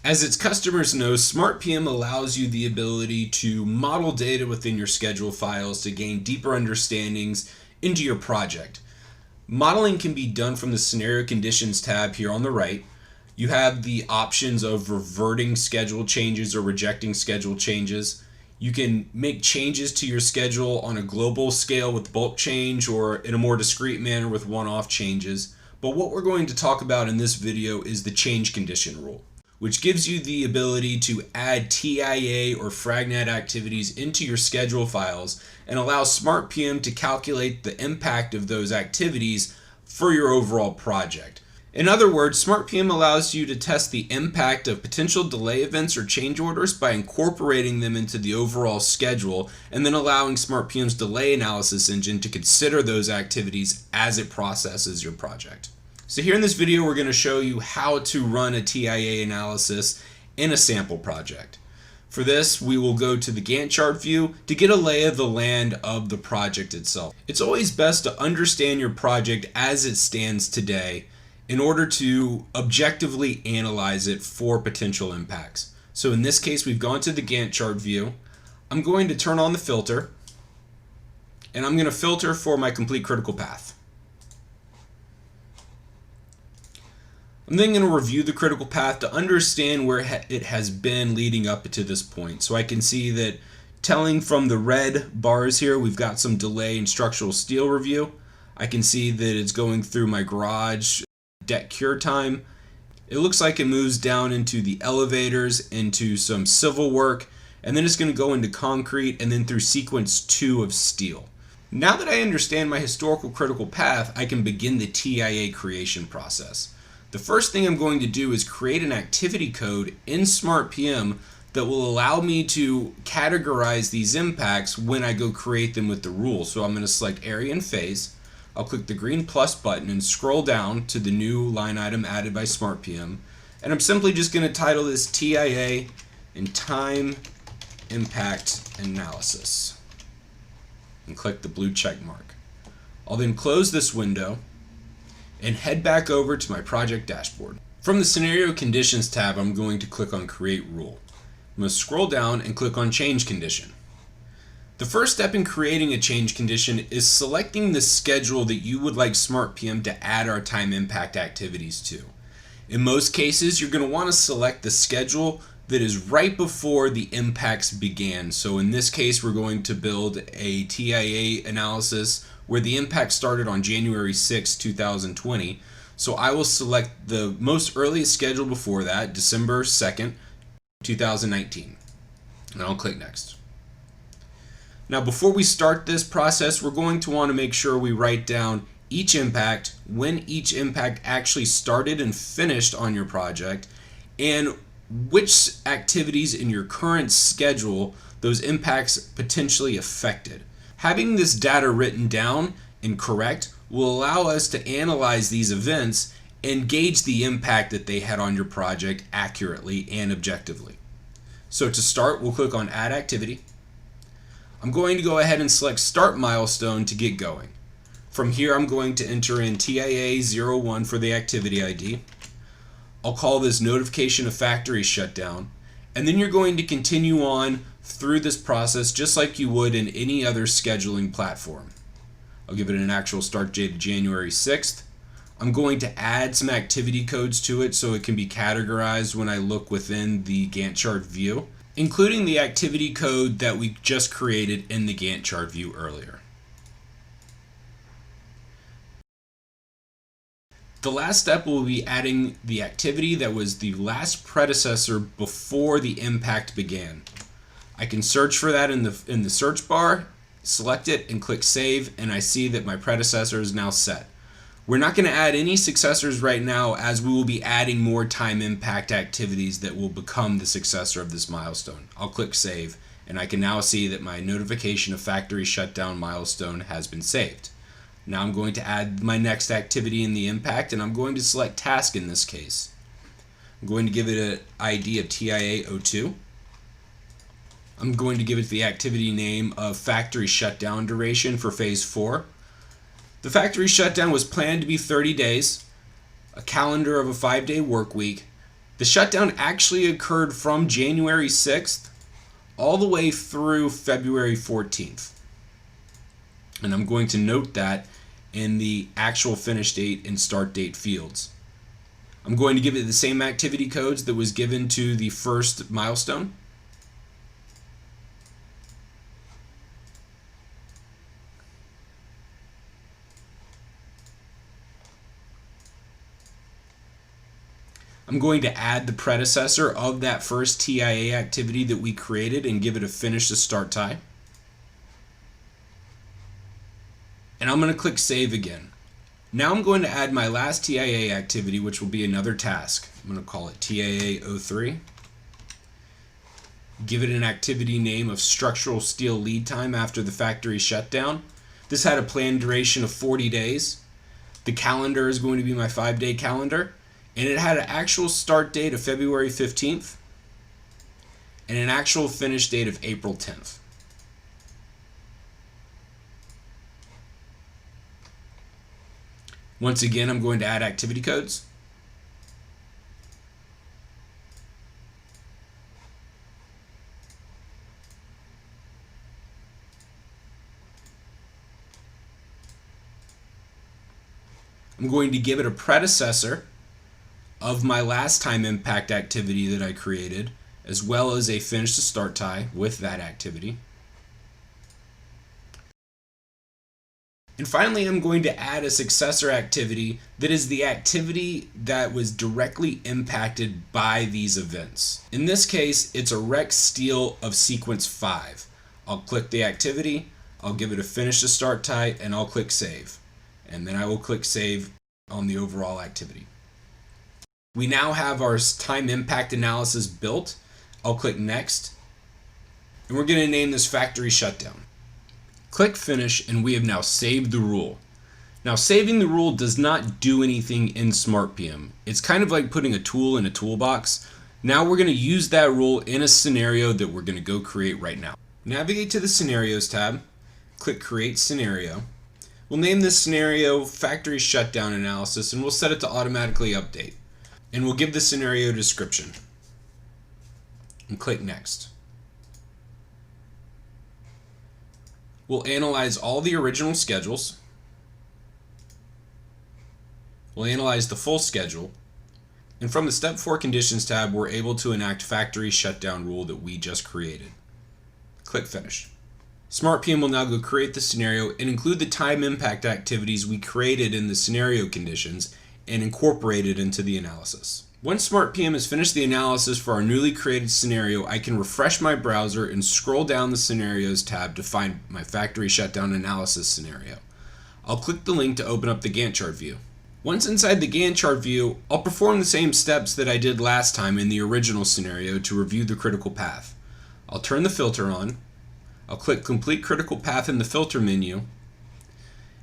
As its customers know, SmartPM allows you the ability to model data within your schedule files to gain deeper understandings into your project. Modeling can be done from the Scenario Conditions tab here on the right. You have the options of reverting schedule changes or rejecting schedule changes. You can make changes to your schedule on a global scale with bulk change or in a more discrete manner with one-off changes. But what we're going to talk about in this video is the change condition rule, which gives you the ability to add TIA or Fragnet activities into your schedule files and allows SmartPM to calculate the impact of those activities for your overall project. In other words, SmartPM allows you to test the impact of potential delay events or change orders by incorporating them into the overall schedule and then allowing SmartPM's delay analysis engine to consider those activities as it processes your project. So here in this video, we're going to show you how to run a TIA analysis in a sample project. For this, we will go to the Gantt chart view to get a lay of the land of the project itself. It's always best to understand your project as it stands today in order to objectively analyze it for potential impacts. So in this case, we've gone to the Gantt chart view. I'm going to turn on the filter, and I'm going to filter for my complete critical path. I'm then going to review the critical path to understand where it has been leading up to this point. So I can see that telling from the red bars here, we've got some delay in structural steel review. I can see that it's going through my garage deck cure time. It looks like it moves down into the elevators, into some civil work, and then it's going to go into concrete and then through sequence 2 of steel. Now that I understand my historical critical path, I can begin the TIA creation process. The first thing I'm going to do is create an activity code in SmartPM that will allow me to categorize these impacts when I go create them with the rule. So I'm going to select area and phase. I'll click the green plus button and scroll down to the new line item added by SmartPM. And I'm simply just going to title this TIA and Time Impact Analysis. And click the blue check mark. I'll then close this window and head back over to my project dashboard. From the Scenario Conditions tab, I'm going to click on Create Rule. I'm going to scroll down and click on Change Condition. The first step in creating a change condition is selecting the schedule that you would like SmartPM to add our time impact activities to. In most cases, you're going to want to select the schedule that is right before the impacts began. So in this case, we're going to build a TIA analysis where the impact started on January 6, 2020. So I will select the most earliest schedule before that, December 2nd, 2019. And I'll click Next. Now before we start this process, we're going to want to make sure we write down each impact, when each impact actually started and finished on your project, and which activities in your current schedule those impacts potentially affected. Having this data written down and correct will allow us to analyze these events and gauge the impact that they had on your project accurately and objectively. So to start, we'll click on Add Activity. I'm going to go ahead and select Start Milestone to get going. From here, I'm going to enter in TIA01 for the activity ID. I'll call this Notification of Factory Shutdown, and then you're going to continue on through this process just like you would in any other scheduling platform. I'll give it an actual start date of January 6th. I'm going to add some activity codes to it so it can be categorized when I look within the Gantt chart view, including the activity code that we just created in the Gantt chart view earlier. The last step will be adding the activity that was the last predecessor before the impact began. I can search for that in the search bar, select it and click Save, and I see that my predecessor is now set. We're not going to add any successors right now, as we will be adding more time impact activities that will become the successor of this milestone. I'll click Save, and I can now see that my Notification of Factory Shutdown milestone has been saved. Now I'm going to add my next activity in the impact, and I'm going to select Task in this case. I'm going to give it an ID of TIA02. I'm going to give it the activity name of Factory Shutdown Duration for Phase 4. The factory shutdown was planned to be 30 days, a calendar of a 5-day work week, The shutdown actually occurred from January 6th all the way through February 14th. And I'm going to note that in the actual finish date and start date fields. I'm going to give it the same activity codes that was given to the first milestone. I'm going to add the predecessor of that first TIA activity that we created and give it a finish to start tie. And I'm going to click save again. Now I'm going to add my last TIA activity, which will be another task. I'm going to call it TIA 03. Give it an activity name of structural steel lead time after the factory shutdown. This had a planned duration of 40 days. The calendar is going to be my 5-day calendar. And it had an actual start date of February 15th and an actual finish date of April 10th. Once again, I'm going to add activity codes. I'm going to give it a predecessor of my last time impact activity that I created, as well as a finish to start tie with that activity. And finally, I'm going to add a successor activity that is the activity that was directly impacted by these events. In this case, it's a rec steel of sequence 5. I'll click the activity, I'll give it a finish to start tie, and I'll click save. And then I will click save on the overall activity. We now have our time impact analysis built. I'll click next, and we're going to name this factory shutdown. Click finish, and we have now saved the rule. Now, saving the rule does not do anything in SmartPM. It's kind of like putting a tool in a toolbox. Now we're going to use that rule in a scenario that we're going to go create right now. Navigate to the Scenarios tab, click Create Scenario. We'll name this scenario Factory Shutdown Analysis, and we'll set it to automatically update. And we'll give the scenario description. And click Next. We'll analyze all the original schedules. We'll analyze the full schedule. And from the Step 4 Conditions tab, we're able to enact Factory Shutdown rule that we just created. Click Finish. SmartPM will now go create the scenario and include the time impact activities we created in the scenario conditions and incorporate it into the analysis. Once SmartPM has finished the analysis for our newly created scenario, I can refresh my browser and scroll down the Scenarios tab to find my Factory Shutdown Analysis scenario. I'll click the link to open up the Gantt chart view. Once inside the Gantt chart view, I'll perform the same steps that I did last time in the original scenario to review the critical path. I'll turn the filter on. I'll click Complete Critical Path in the filter menu.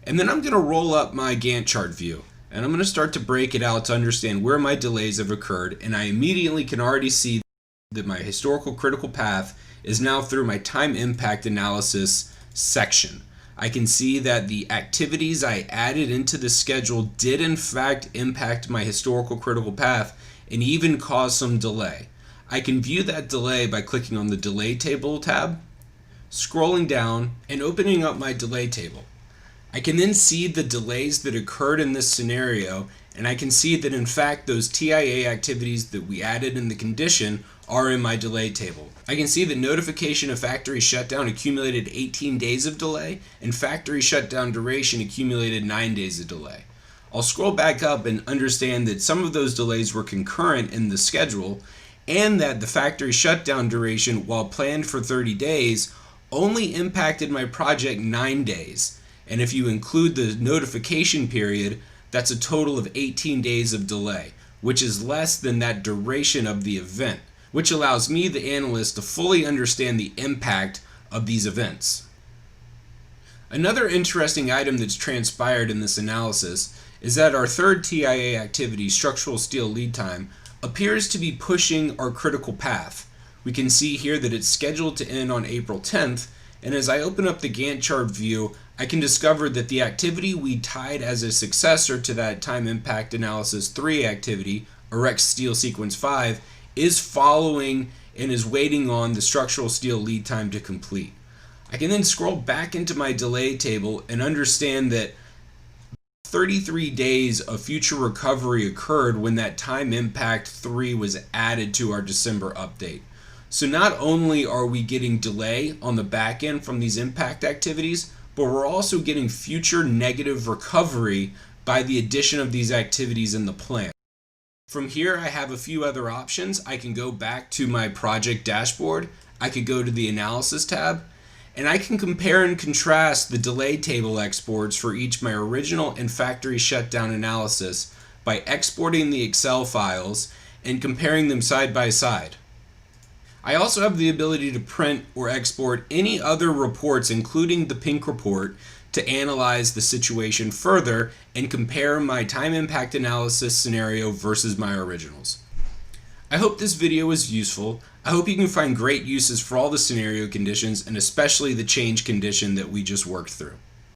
And then I'm going to roll up my Gantt chart view. And I'm going to start to break it out to understand where my delays have occurred, and I immediately can already see that my historical critical path is now through my time impact analysis section. I can see that the activities I added into the schedule did in fact impact my historical critical path and even cause some delay. I can view that delay by clicking on the Delay Table tab, scrolling down, and opening up my delay table. I can then see the delays that occurred in this scenario, and I can see that in fact those TIA activities that we added in the condition are in my delay table. I can see that notification of factory shutdown accumulated 18 days of delay, and factory shutdown duration accumulated 9 days of delay. I'll scroll back up and understand that some of those delays were concurrent in the schedule, and that the factory shutdown duration, while planned for 30 days, only impacted my project 9 days. And if you include the notification period, that's a total of 18 days of delay, which is less than that duration of the event, which allows me, the analyst, to fully understand the impact of these events. Another interesting item that's transpired in this analysis is that our third TIA activity, structural steel lead time, appears to be pushing our critical path. We can see here that it's scheduled to end on April 10th, and as I open up the Gantt chart view, I can discover that the activity we tied as a successor to that time impact analysis 3 activity erect steel sequence 5 is following and is waiting on the structural steel lead time to complete. I can then scroll back into my delay table and understand that 33 days of future recovery occurred when that time impact 3 was added to our December update. So not only are we getting delay on the back end from these impact activities, but we're also getting future negative recovery by the addition of these activities in the plan. From here, I have a few other options. I can go back to my project dashboard. I could go to the analysis tab, and I can compare and contrast the delay table exports for each my original and factory shutdown analysis by exporting the Excel files and comparing them side by side. I also have the ability to print or export any other reports, including the pink report, to analyze the situation further and compare my time impact analysis scenario versus my originals. I hope this video was useful. I hope you can find great uses for all the scenario conditions and especially the change condition that we just worked through.